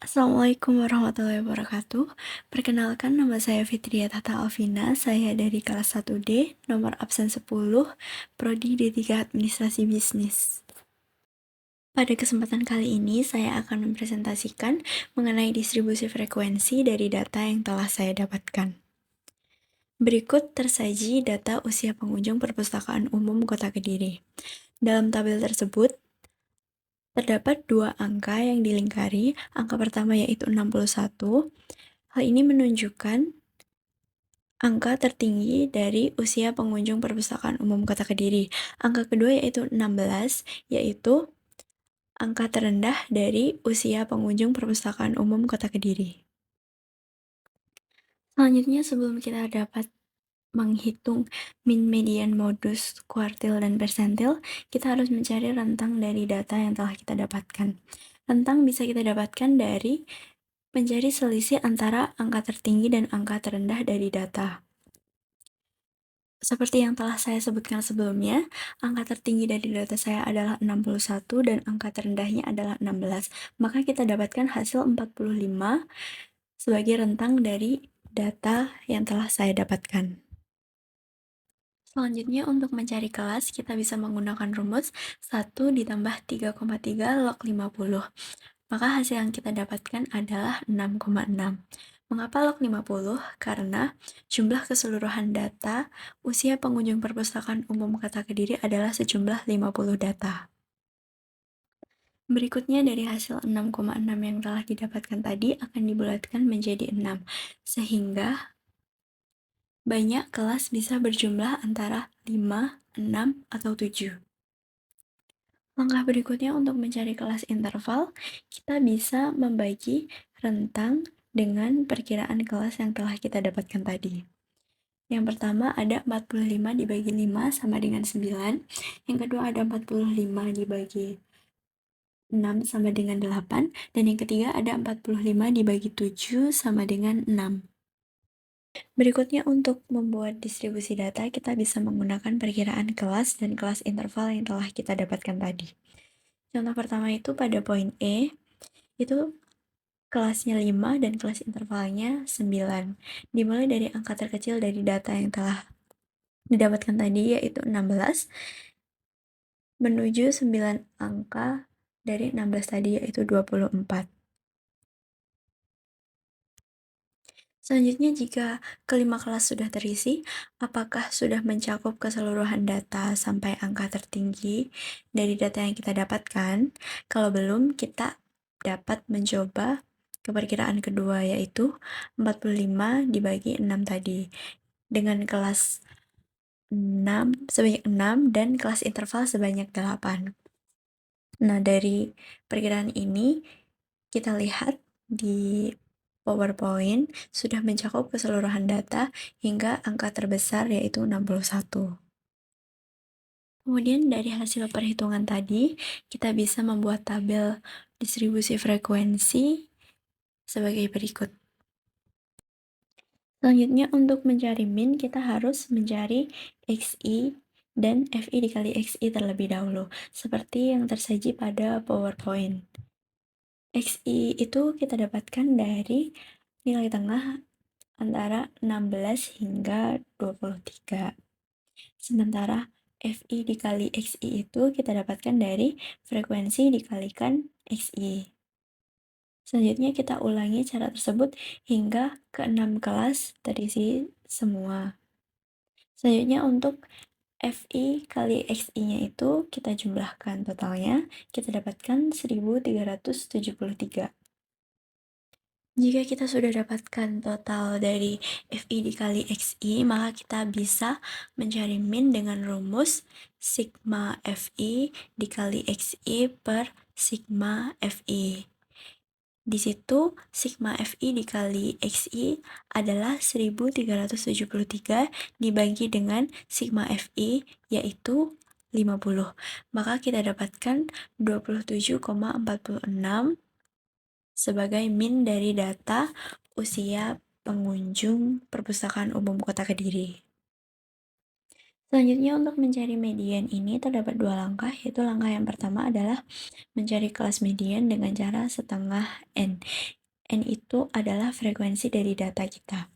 Assalamualaikum warahmatullahi wabarakatuh. Perkenalkan, nama saya Fitria Tata Alvina. Saya dari kelas 1D, nomor absen 10, Prodi D3 Administrasi Bisnis. Pada kesempatan kali ini, saya akan mempresentasikan mengenai distribusi frekuensi dari data yang telah saya dapatkan. Berikut tersaji data usia pengunjung Perpustakaan Umum Kota Kediri. Dalam tabel tersebut, terdapat dua angka yang dilingkari. Angka pertama yaitu 61. Hal ini menunjukkan angka tertinggi dari usia pengunjung Perpustakaan Umum Kota Kediri. Angka kedua yaitu 16, yaitu angka terendah dari usia pengunjung Perpustakaan Umum Kota Kediri. Selanjutnya, sebelum kita dapat menghitung min, median, modus, kuartil, dan persentil, kita harus mencari rentang dari data yang telah kita dapatkan. Rentang bisa kita dapatkan dari mencari selisih antara angka tertinggi dan angka terendah dari data. Seperti yang telah saya sebutkan sebelumnya, angka tertinggi dari data saya adalah 61 dan angka terendahnya adalah 16. Maka kita dapatkan hasil 45 sebagai rentang dari data yang telah saya dapatkan. Selanjutnya, untuk mencari kelas, kita bisa menggunakan rumus 1 ditambah 3,3 log 50. Maka hasil yang kita dapatkan adalah 6,6. Mengapa log 50? Karena jumlah keseluruhan data usia pengunjung Perpustakaan Umum Kota Kediri adalah sejumlah 50 data. Berikutnya, dari hasil 6,6 yang telah didapatkan tadi akan dibulatkan menjadi 6, sehingga banyak kelas bisa berjumlah antara 5, 6, atau 7. Langkah berikutnya untuk mencari kelas interval, kita bisa membagi rentang dengan perkiraan kelas yang telah kita dapatkan tadi. Yang pertama ada 45 dibagi 5 sama dengan 9. Yang kedua ada 45 dibagi 6 sama dengan 8. Dan yang ketiga ada 45 dibagi 7 sama dengan 6. Berikutnya, untuk membuat distribusi data, kita bisa menggunakan perkiraan kelas dan kelas interval yang telah kita dapatkan tadi. Contoh pertama itu pada poin E, itu kelasnya 5 dan kelas intervalnya 9. Dimulai dari angka terkecil dari data yang telah didapatkan tadi, yaitu 16, menuju 9 angka dari 16 tadi, yaitu 24. Selanjutnya, jika kelima kelas sudah terisi, apakah sudah mencakup keseluruhan data sampai angka tertinggi dari data yang kita dapatkan? Kalau belum, kita dapat mencoba ke perkiraan kedua, yaitu 45 dibagi 6 tadi, dengan kelas 6 sebanyak 6 dan kelas interval sebanyak 8. Nah, dari perkiraan ini kita lihat di PowerPoint sudah mencakup keseluruhan data hingga angka terbesar, yaitu 61. Kemudian dari hasil perhitungan tadi, kita bisa membuat tabel distribusi frekuensi sebagai berikut. Selanjutnya, untuk mencari min, kita harus mencari XI dan FI dikali XI terlebih dahulu, seperti yang tersaji pada PowerPoint. XI itu kita dapatkan dari nilai tengah antara 16 hingga 23. Sementara FI dikali XI itu kita dapatkan dari frekuensi dikalikan XI. Selanjutnya kita ulangi cara tersebut hingga ke 6 kelas terisi semua. Selanjutnya, untuk FI kali XI-nya itu kita jumlahkan totalnya, kita dapatkan 1373. Jika kita sudah dapatkan total dari FI dikali XI, maka kita bisa mencari min dengan rumus sigma FI dikali XI per sigma FI. Di situ sigma FI dikali XI adalah 1373 dibagi dengan sigma FI, yaitu 50. Maka kita dapatkan 27,46 sebagai min dari data usia pengunjung Perpustakaan Umum Kota Kediri. Selanjutnya untuk mencari median ini terdapat dua langkah, yaitu langkah yang pertama adalah mencari kelas median dengan cara setengah N. N itu adalah frekuensi dari data kita.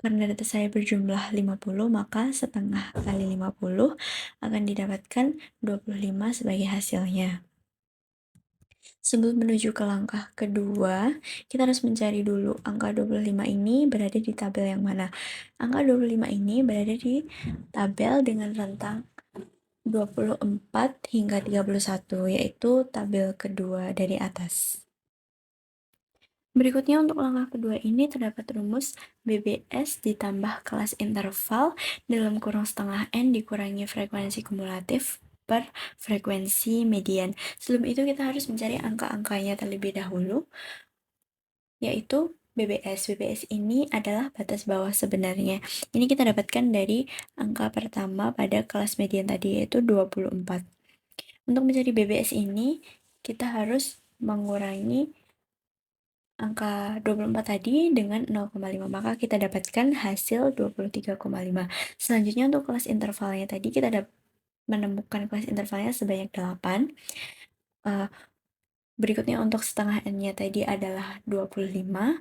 Karena data saya berjumlah 50, maka setengah kali 50 akan didapatkan 25 sebagai hasilnya. Sebelum menuju ke langkah kedua, kita harus mencari dulu angka 25 ini berada di tabel yang mana. Angka 25 ini berada di tabel dengan rentang 24 hingga 31, yaitu tabel kedua dari atas. Berikutnya untuk langkah kedua ini terdapat rumus BBS ditambah kelas interval dalam kurung setengah N dikurangi frekuensi kumulatif per frekuensi median. Sebelum itu kita harus mencari angka-angkanya terlebih dahulu, yaitu BBS. BBS ini adalah batas bawah sebenarnya. Ini kita dapatkan dari angka pertama pada kelas median tadi, yaitu 24. Untuk mencari BBS ini, kita harus mengurangi angka 24 tadi dengan 0,5, maka kita dapatkan hasil 23,5. Selanjutnya untuk kelas intervalnya tadi kita menemukan kelas intervalnya sebanyak 8. Berikutnya untuk setengah N-nya tadi adalah 25.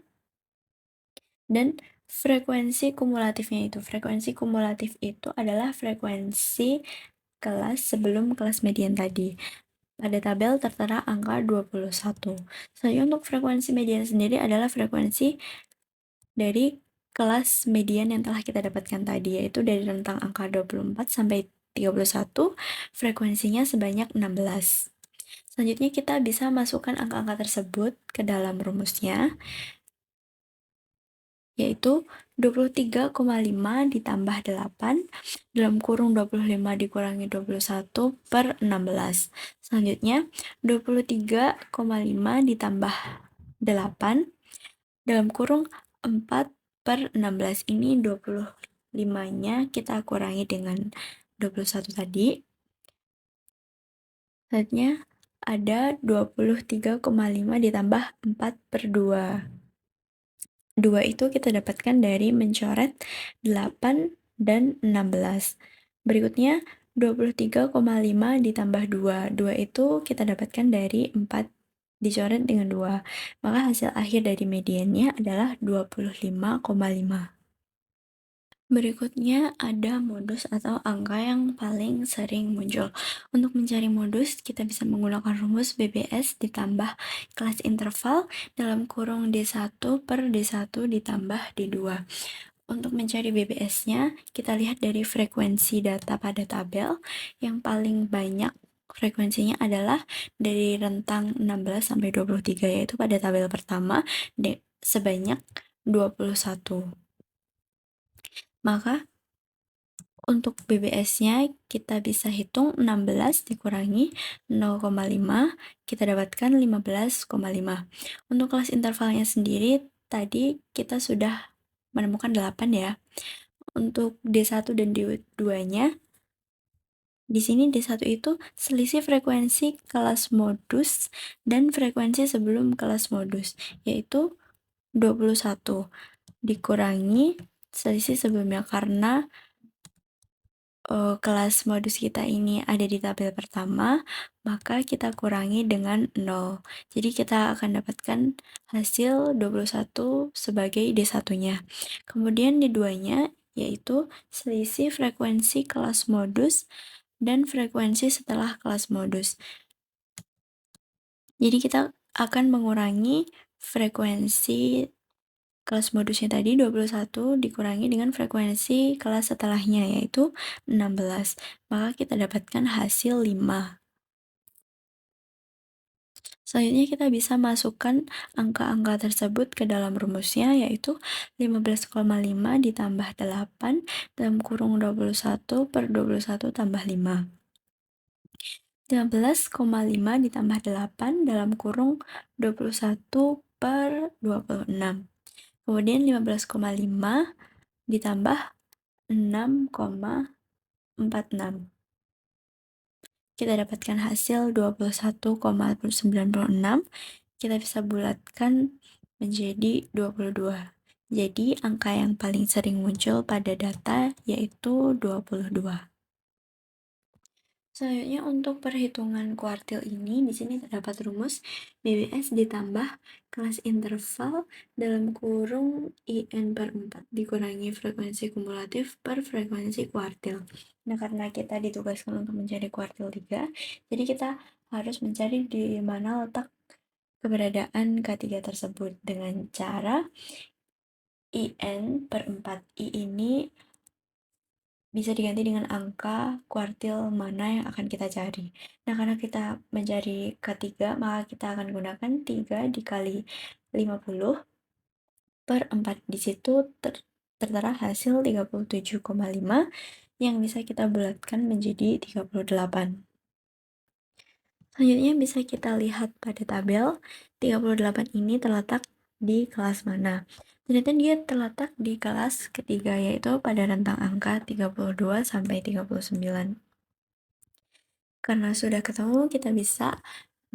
Dan frekuensi kumulatifnya itu. Frekuensi kumulatif itu adalah frekuensi kelas sebelum kelas median tadi. Pada tabel tertera angka 21. Selanjutnya untuk frekuensi median sendiri adalah frekuensi dari kelas median yang telah kita dapatkan tadi, yaitu dari rentang angka 24 sampai 31, frekuensinya sebanyak 16. Selanjutnya kita bisa masukkan angka-angka tersebut ke dalam rumusnya, yaitu 23,5 ditambah 8 dalam kurung 25 dikurangi 21 per 16. Selanjutnya 23,5 ditambah 8 dalam kurung 4 per 16. Ini 25-nya kita kurangi dengan 21 tadi. Selanjutnya ada 23,5 ditambah 4 per 2. 2 itu kita dapatkan dari mencoret 8 dan 16. Berikutnya 23,5 ditambah 2. 2 itu kita dapatkan dari 4 dicoret dengan 2. Maka hasil akhir dari mediannya adalah 25,5. Berikutnya ada modus atau angka yang paling sering muncul. Untuk mencari modus, kita bisa menggunakan rumus BBS ditambah kelas interval dalam kurung D1 per D1 ditambah D2. Untuk mencari BBS-nya, kita lihat dari frekuensi data pada tabel. Yang paling banyak frekuensinya adalah dari rentang 16 sampai 23, yaitu pada tabel pertama sebanyak 21. Maka untuk BBS-nya kita bisa hitung 16 dikurangi 0,5, kita dapatkan 15,5. Untuk kelas intervalnya sendiri, tadi kita sudah menemukan 8 ya. Untuk D1 dan D2-nya, di sini D1 itu selisih frekuensi kelas modus dan frekuensi sebelum kelas modus, yaitu 21 dikurangi selisih sebelumnya, karena kelas modus kita ini ada di tabel pertama, maka kita kurangi dengan 0. Jadi kita akan dapatkan hasil 21 sebagai D1-nya. Kemudian D2-nya yaitu selisih frekuensi kelas modus dan frekuensi setelah kelas modus. Jadi kita akan mengurangi frekuensi kelas modusnya tadi 21 dikurangi dengan frekuensi kelas setelahnya, yaitu 16. Maka kita dapatkan hasil 5. Selanjutnya kita bisa masukkan angka-angka tersebut ke dalam rumusnya, yaitu 15,5 ditambah 8 dalam kurung 21 per 21 tambah 5. 15,5 ditambah 8 dalam kurung 21 per 26. Kemudian 15,5 ditambah 6,46. Kita dapatkan hasil 21,96. Kita bisa bulatkan menjadi 22. Jadi angka yang paling sering muncul pada data yaitu 22. Selanjutnya untuk perhitungan kuartil ini, di sini terdapat rumus BBS ditambah kelas interval dalam kurung IN per 4 dikurangi frekuensi kumulatif per frekuensi kuartil. Nah, karena kita ditugaskan untuk mencari kuartil 3, jadi kita harus mencari di mana letak keberadaan K3 tersebut dengan cara IN per 4. I ini bisa diganti dengan angka kuartil mana yang akan kita cari. Nah, karena kita mencari ketiga, maka kita akan gunakan 3 dikali 50 per 4. Di situ tertera hasil 37,5 yang bisa kita bulatkan menjadi 38. Selanjutnya bisa kita lihat pada tabel, 38 ini terletak di kelas mana. Ternyata dia terletak di kelas ketiga, yaitu pada rentang angka 32 sampai 39. Karena sudah ketemu, kita bisa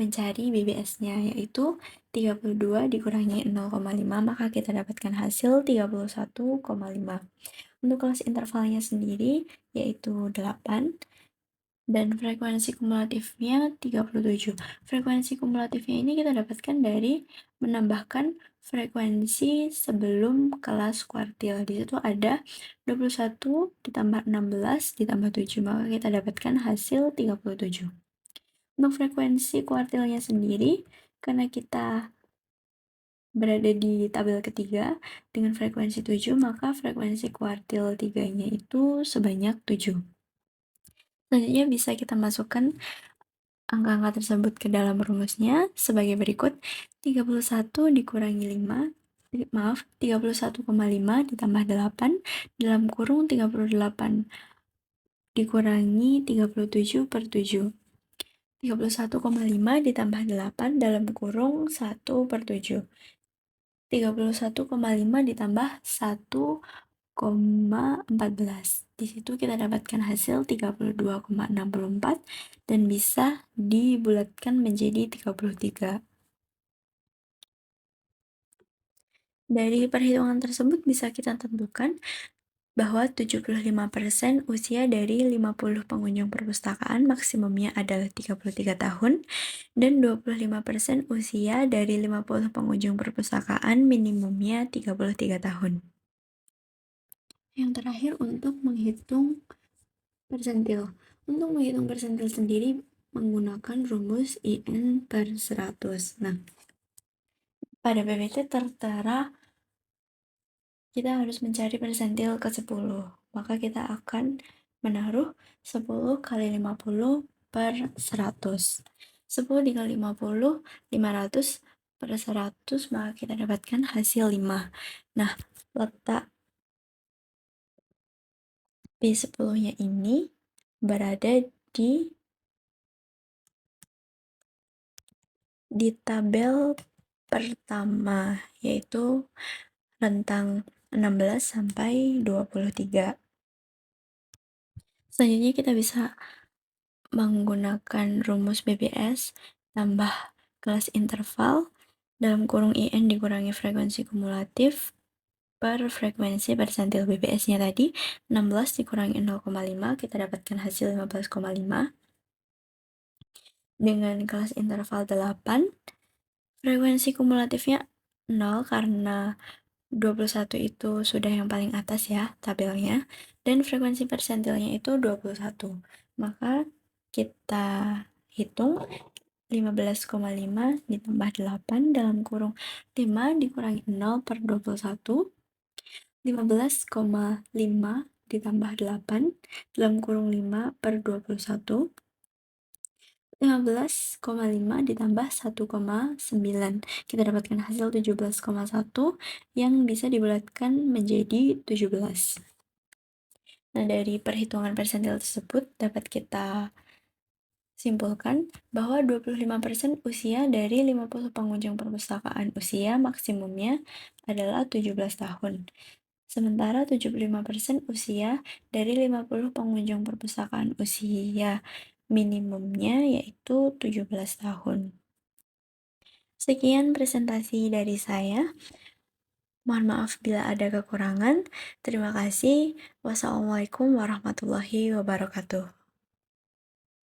mencari BBS-nya, yaitu 32 dikurangi 0,5, maka kita dapatkan hasil 31,5. Untuk kelas intervalnya sendiri, yaitu 8, dan frekuensi kumulatifnya 37. Frekuensi kumulatifnya ini kita dapatkan dari menambahkan frekuensi sebelum kelas kuartil. Di situ ada 21 ditambah 16 ditambah 7, maka kita dapatkan hasil 37. Untuk frekuensi kuartilnya sendiri, karena kita berada di tabel ketiga dengan frekuensi 7, maka frekuensi kuartil 3-nya itu sebanyak 7. Selanjutnya bisa kita masukkan angka-angka tersebut ke dalam rumusnya sebagai berikut. 31 dikurangi 5, 31,5 ditambah 8 dalam kurung 38 dikurangi 37 per 7. 31,5 ditambah 8 dalam kurung 1 per 7. 31,5 ditambah 1,14. Di situ kita dapatkan hasil 32,64 dan bisa dibulatkan menjadi 33. Dari perhitungan tersebut bisa kita tentukan bahwa 75% usia dari 50 pengunjung perpustakaan maksimumnya adalah 33 tahun dan 25% usia dari 50 pengunjung perpustakaan minimumnya 33 tahun. Yang terakhir untuk menghitung persentil. Untuk menghitung persentil sendiri menggunakan rumus IN per 100. Nah, pada PPT tertera kita harus mencari persentil ke 10. Maka kita akan menaruh 10 kali 50 per 100. 10 dikali 50, 500 per 100, maka kita dapatkan hasil 5. Nah, letak P10-nya ini berada di tabel pertama, yaitu rentang 16 sampai 23. Selanjutnya kita bisa menggunakan rumus BBS tambah kelas interval dalam kurung IN dikurangi frekuensi kumulatif per frekuensi persentil. BBS-nya tadi 16 dikurangi 0,5, kita dapatkan hasil 15,5. Dengan kelas interval 8, frekuensi kumulatifnya 0 karena 21 itu sudah yang paling atas ya tabelnya, dan frekuensi persentilnya itu 21. Maka kita hitung 15,5 ditambah 8 dalam kurung 5 dikurangi 0 per 21. 15,5 ditambah 8 dalam kurung 5 per 21. 15,5 ditambah 1,9. Kita dapatkan hasil 17,1 yang bisa dibulatkan menjadi 17. Nah, dari perhitungan persentil tersebut dapat kita simpulkan bahwa 25% usia dari 50 pengunjung perpustakaan usia maksimumnya adalah 17 tahun. Sementara 75% usia dari 50 pengunjung perpustakaan usia minimumnya yaitu 17 tahun. Sekian presentasi dari saya. Mohon maaf bila ada kekurangan. Terima kasih. Wassalamualaikum warahmatullahi wabarakatuh.